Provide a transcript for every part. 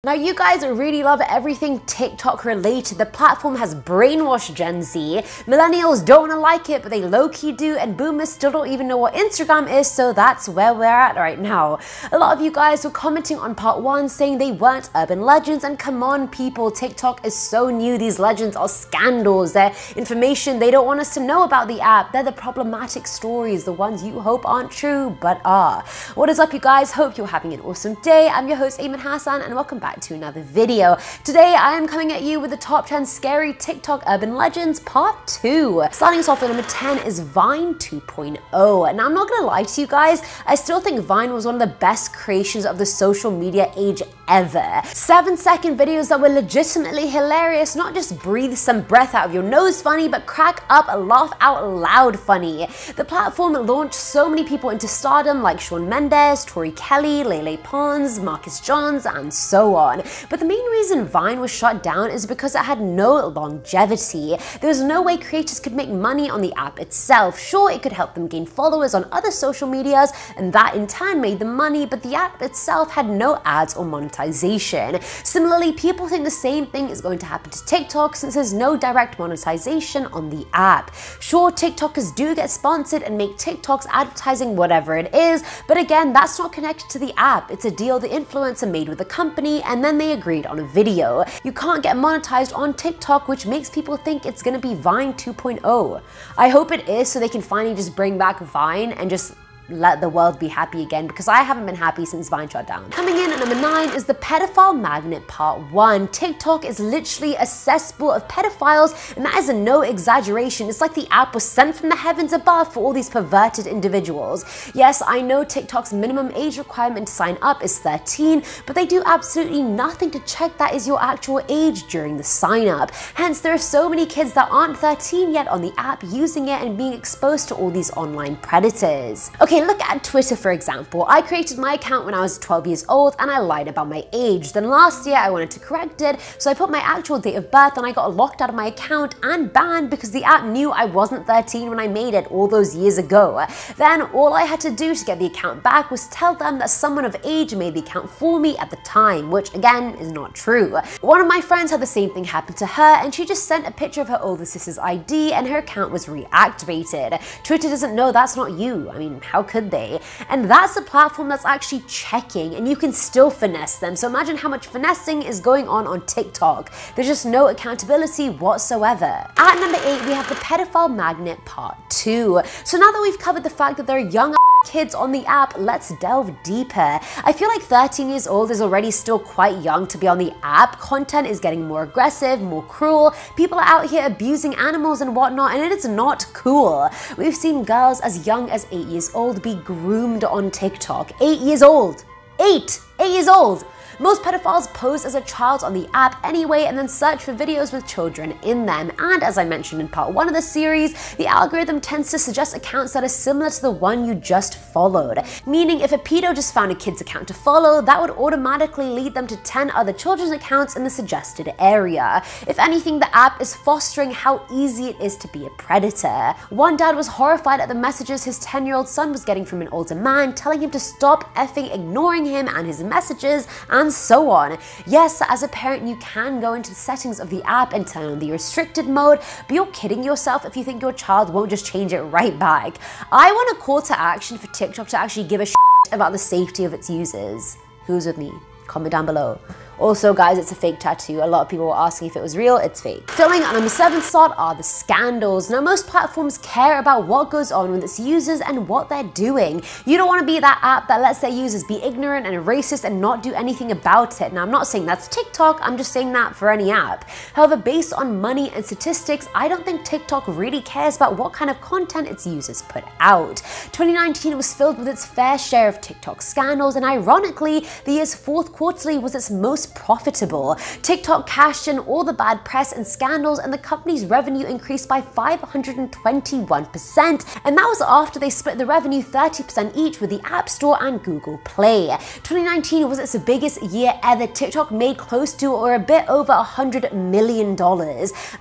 Now you guys really love everything TikTok related. The platform has brainwashed Gen Z. Millennials don't wanna like it, but they low-key do, and boomers still don't even know what Instagram is, so that's where we're at right now. A lot of you guys were commenting on part 1 saying they weren't urban legends, and come on people, TikTok is so new, these legends are scandals. They're information they don't want us to know about the app. They're the problematic stories, the ones you hope aren't true, but are. What is up you guys? Hope you're having an awesome day. I'm your host Ayman Hassan, and welcome back to another video. Today I am coming at you with the top 10 scary TikTok urban legends part 2. Starting us off at number 10 is Vine 2.0. Now I'm not gonna lie to you guys, I still think Vine was one of the best creations of the social media age ever. 7-second videos that were legitimately hilarious, not just breathe some breath out of your nose funny, but crack up, laugh out loud funny. The platform launched so many people into stardom like Shawn Mendes, Tori Kelly, Lele Pons, Marcus Johns, and so on. But the main reason Vine was shut down is because it had no longevity. There was no way creators could make money on the app itself. Sure, it could help them gain followers on other social medias, and that in turn made them money, but the app itself had no ads or monetization. Similarly, people think the same thing is going to happen to TikTok since there's no direct monetization on the app. Sure, TikTokers do get sponsored and make TikToks advertising whatever it is, but again, that's not connected to the app. It's a deal the influencer made with the company, and then they agreed on a video. You can't get monetized on TikTok, which makes people think it's gonna be Vine 2.0. I hope it is so they can finally just bring back Vine and just let the world be happy again, because I haven't been happy since Vine shut down. Coming in at number 9 is the Pedophile Magnet Part 1. TikTok is literally a cesspool of pedophiles, and that is no exaggeration. It's like the app was sent from the heavens above for all these perverted individuals. Yes, I know TikTok's minimum age requirement to sign up is 13, but they do absolutely nothing to check that is your actual age during the sign up. Hence, there are so many kids that aren't 13 yet on the app using it and being exposed to all these online predators. Okay, look at Twitter for example. I created my account when I was 12 years old and I lied about my age. Then last year I wanted to correct it, so I put my actual date of birth and I got locked out of my account and banned because the app knew I wasn't 13 when I made it all those years ago. Then all I had to do to get the account back was tell them that someone of age made the account for me at the time, which again is not true. One of my friends had the same thing happen to her, and she just sent a picture of her older sister's ID and her account was reactivated. Twitter doesn't know that's not you. I mean, how could they? And that's a platform that's actually checking, and you can still finesse them. So imagine how much finessing is going on TikTok. There's just no accountability whatsoever. At number 8, we have the Pedophile Magnet Part 2. So now that we've covered the fact that there are young kids on the app, let's delve deeper. I feel like 13 years old is already still quite young to be on the app. Content is getting more aggressive, more cruel. People are out here abusing animals and whatnot, and it is not cool. We've seen girls as young as 8 years old be groomed on TikTok. 8 years old. 8 years old. Most pedophiles pose as a child on the app anyway and then search for videos with children in them. And as I mentioned in part 1 of the series, the algorithm tends to suggest accounts that are similar to the one you just followed. Meaning if a pedo just found a kid's account to follow, that would automatically lead them to 10 other children's accounts in the suggested area. If anything, the app is fostering how easy it is to be a predator. One dad was horrified at the messages his 10-year-old son was getting from an older man telling him to stop effing ignoring him and his messages, and so on. Yes, as a parent, you can go into the settings of the app and turn on the restricted mode, but you're kidding yourself if you think your child won't just change it right back. I want a call to action for TikTok to actually give a shit about the safety of its users. Who's with me? Comment down below. Also guys, it's a fake tattoo. A lot of people were asking if it was real, it's fake. Filling at number 7 slot are the scandals. Now most platforms care about what goes on with its users and what they're doing. You don't want to be that app that lets their users be ignorant and racist and not do anything about it. Now I'm not saying that's TikTok, I'm just saying that for any app. However, based on money and statistics, I don't think TikTok really cares about what kind of content its users put out. 2019 was filled with its fair share of TikTok scandals, and ironically, the year's 4th quarterly was its most profitable. TikTok cashed in all the bad press and scandals, and the company's revenue increased by 521%, and that was after they split the revenue 30% each with the App Store and Google Play. 2019 was its biggest year ever. TikTok made close to or a bit over $100 million.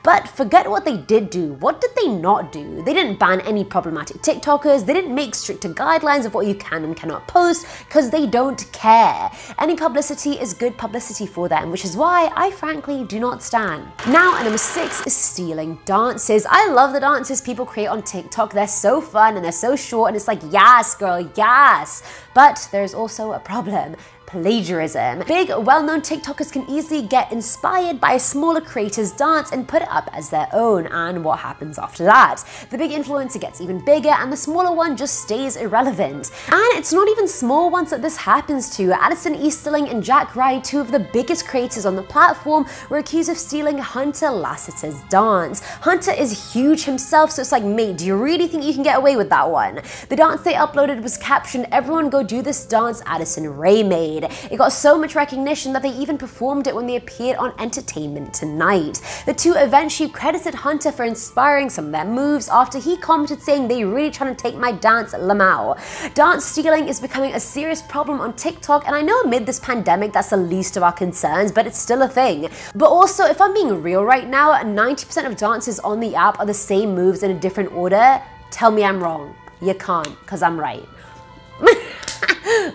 But forget what they did do. What did they not do? They didn't ban any problematic TikTokers. They didn't make stricter guidelines of what you can and cannot post because they don't care. Any publicity is good publicity publicity for them, which is why I frankly do not stan. Now at number 6 is stealing dances. I love the dances people create on TikTok. They're so fun and they're so short and it's like, yes girl, yes. But there's also a problem. Plagiarism. Big, well-known TikTokers can easily get inspired by a smaller creator's dance and put it up as their own, and what happens after that? The big influencer gets even bigger and the smaller one just stays irrelevant. And it's not even small ones that this happens to. Addison Easterling and Jack Wright, two of the biggest creators on the platform, were accused of stealing Hunter Lasseter's dance. Hunter is huge himself, so it's like, mate, do you really think you can get away with that one? The dance they uploaded was captioned, "Everyone go do this dance Addison Rae made." It got so much recognition that they even performed it when they appeared on Entertainment Tonight. The two eventually credited Hunter for inspiring some of their moves after he commented saying, "They really trying to take my dance, Lamau." Dance stealing is becoming a serious problem on TikTok, and I know amid this pandemic that's the least of our concerns, but it's still a thing. But also, if I'm being real right now, 90% of dances on the app are the same moves in a different order. Tell me I'm wrong. You can't, because I'm right.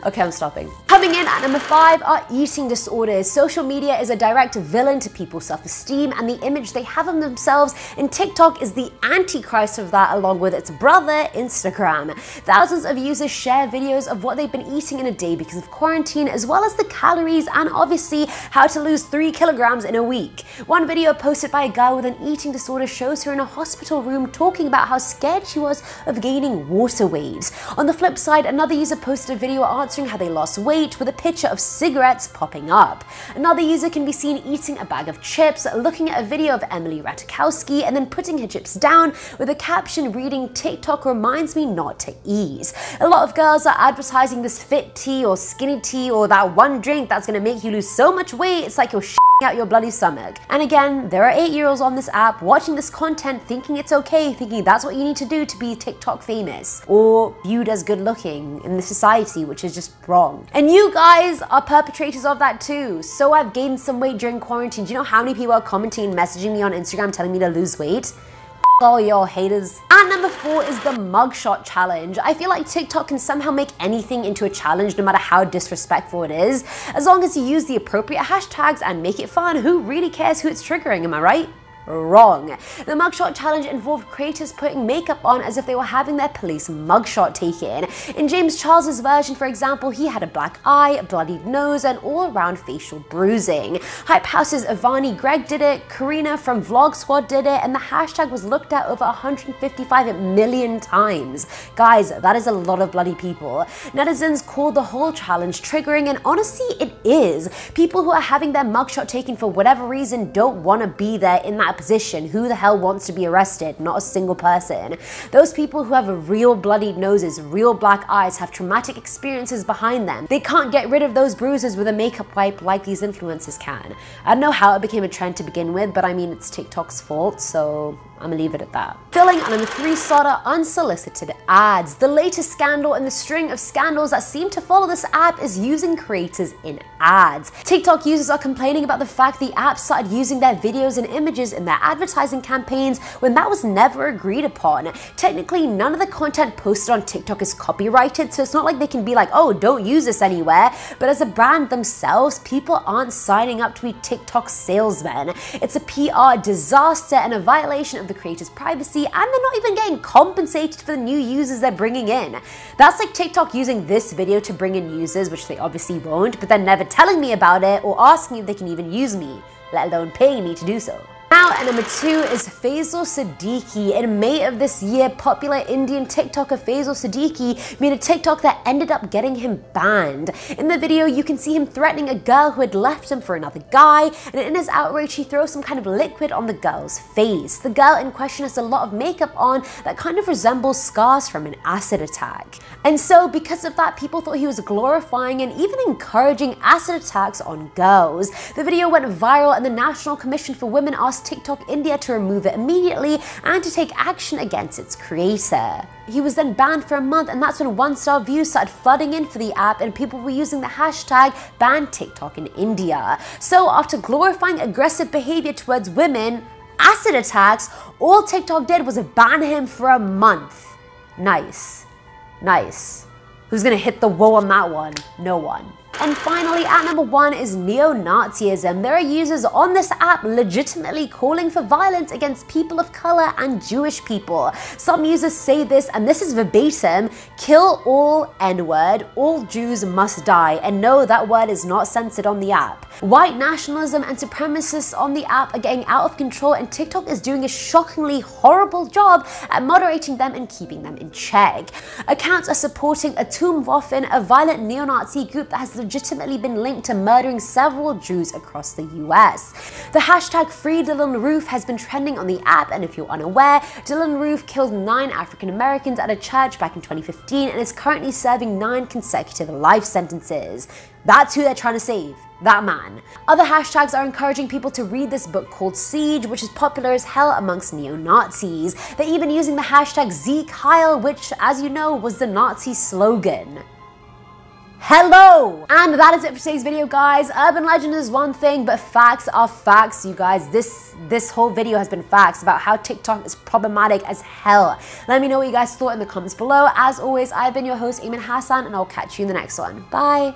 Okay, I'm stopping. Coming in at number 5 are eating disorders. Social media is a direct villain to people's self-esteem and the image they have of themselves, and TikTok is the antichrist of that along with its brother, Instagram. Thousands of users share videos of what they've been eating in a day because of quarantine, as well as the calories and obviously how to lose 3 kilograms in a week. One video posted by a girl with an eating disorder shows her in a hospital room talking about how scared she was of gaining water weight. On the flip side, another user posted a video answering how they lost weight with a picture of cigarettes popping up. Another user can be seen eating a bag of chips, looking at a video of Emily Ratajkowski, and then putting her chips down with a caption reading, "TikTok reminds me not to eat." A lot of girls are advertising this fit tea or skinny tea or that one drink that's gonna make you lose so much weight it's like you're out your bloody stomach. And again, there are 8-year-olds on this app watching this content thinking it's okay, thinking that's what you need to do to be TikTok famous or viewed as good looking in the society, which is just wrong. And you guys are perpetrators of that too. So I've gained some weight during quarantine. Do you know how many people are commenting and messaging me on Instagram telling me to lose weight? All y'all haters. And number 4 is the mugshot challenge. I feel like TikTok can somehow make anything into a challenge no matter how disrespectful it is. As long as you use the appropriate hashtags and make it fun, who really cares who it's triggering, am I right? Wrong. The mugshot challenge involved creators putting makeup on as if they were having their police mugshot taken. In James Charles's version, for example, he had a black eye, a bloodied nose, and all-around facial bruising. Hype House's Ivani Gregg did it, Karina from Vlog Squad did it, and the hashtag was looked at over 155 million times. Guys, that is a lot of bloody people. Netizens called the whole challenge triggering, and honestly, it is. People who are having their mugshot taken for whatever reason don't want to be there in that position. Who the hell wants to be arrested? Not a single person. Those people who have real bloodied noses, real black eyes, have traumatic experiences behind them. They can't get rid of those bruises with a makeup wipe like these influencers can. I don't know how it became a trend to begin with, but I mean, it's TikTok's fault, so I'm gonna leave it at that. Filling on number 3 slot are unsolicited ads. The latest scandal in the string of scandals that seem to follow this app is using creators in ads. TikTok users are complaining about the fact the app started using their videos and images in their advertising campaigns when that was never agreed upon. Technically, none of the content posted on TikTok is copyrighted, so it's not like they can be like, oh, don't use this anywhere. But as a brand themselves, people aren't signing up to be TikTok salesmen. It's a PR disaster and a violation of the creator's privacy, and they're not even getting compensated for the new users they're bringing in. That's like TikTok using this video to bring in users, which they obviously won't, but then never telling me about it or asking if they can even use me, let alone paying me to do so. Now at number 2 is Faisal Siddiqui. In May of this year, popular Indian TikToker Faisal Siddiqui made a TikTok that ended up getting him banned. In the video, you can see him threatening a girl who had left him for another guy, and in his outrage, he throws some kind of liquid on the girl's face. The girl in question has a lot of makeup on that kind of resembles scars from an acid attack. And so, because of that, people thought he was glorifying and even encouraging acid attacks on girls. The video went viral, and the National Commission for Women asked TikTok India to remove it immediately and to take action against its creator. He was then banned for a month, and that's when one-star views started flooding in for the app and people were using the hashtag #BanTikTok in India. So after glorifying aggressive behavior towards women, acid attacks, all TikTok did was ban him for a month. Nice. Nice. Who's gonna hit the wall on that one? No one. And finally, at number 1 is neo-Nazism. There are users on this app legitimately calling for violence against people of color and Jewish people. Some users say this, and this is verbatim: kill all N-word, all Jews must die, and no, that word is not censored on the app. White nationalism and supremacists on the app are getting out of control, and TikTok is doing a shockingly horrible job at moderating them and keeping them in check. Accounts are supporting Atomwaffen, a violent neo-Nazi group that has legitimately been linked to murdering several Jews across the US. The hashtag Free Dylan Roof has been trending on the app, and if you're unaware, Dylan Roof killed 9 African Americans at a church back in 2015 and is currently serving 9 consecutive life sentences. That's who they're trying to save. That man. Other hashtags are encouraging people to read this book called Siege, which is popular as hell amongst neo-Nazis. They're even using the hashtag Sieg Heil, which, as you know, was the Nazi slogan. Hello! And that is it for today's video, guys. Urban legend is one thing, but facts are facts, you guys. This whole video has been facts about how TikTok is problematic as hell. Let me know what you guys thought in the comments below. As always, I've been your host, Eamon Hassan, and I'll catch you in the next one. Bye!